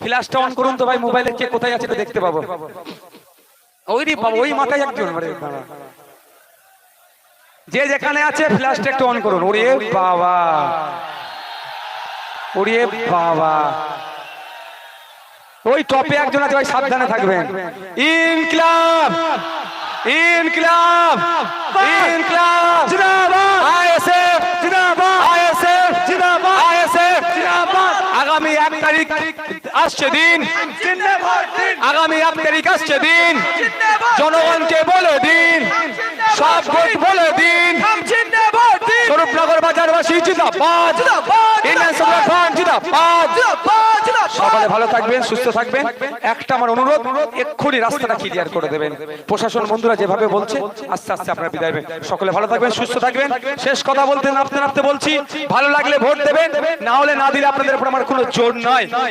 ফ্ল্যাশটা on করুন তো ভাই, মোবাইলে কে কোথায় আছে দেখতে পাবো। ওই রে বাবা, ওই মাথায় একজন, যে যেখানে আছে ফ্ল্যাশটা একটু অন করুন। ওরে বাবা, ওরে বাবা, ওই টপে একজন আছে ভাই, সাবধানে থাকবেন। ইনকিলাব, ইনকিলাব, ইনকিলাব জিন্দাবাদ, আইএসএফ জিন্দাবাদ, আইএসএফ জিন্দাবাদ, আইএসএফ জিন্দাবাদ। আগামী 1 তারিখ আসছে দিন, আগামী 1 তারিখ আসছে দিন, জনগণকে বলে দিন, সব ভোট বলে দিন, স্বরূপনগর বাজারবাসী জিন্দাবাদ, ইন্ডিয়ান সেকুলার ফ্রন্ট জিন্দাবাদ। সকলে ভালো থাকবেন, সুস্থ থাকবেন। একটা আমার অনুরোধ, এক্ষুনি রাস্তাটা ক্লিয়ার করে দেবেন। প্রশাসন বন্ধুরা যেভাবে বলছে আস্তে আস্তে আপনারা বিদায় নেবেন। সকলে ভালো থাকবেন, সুস্থ থাকবেন। শেষ কথা বলতে নাপতে নাপতে বলছি, ভালো লাগলে ভোট দেবেন, না হলে না দিলে আপনাদের উপর আমার কোনো জোর নয়।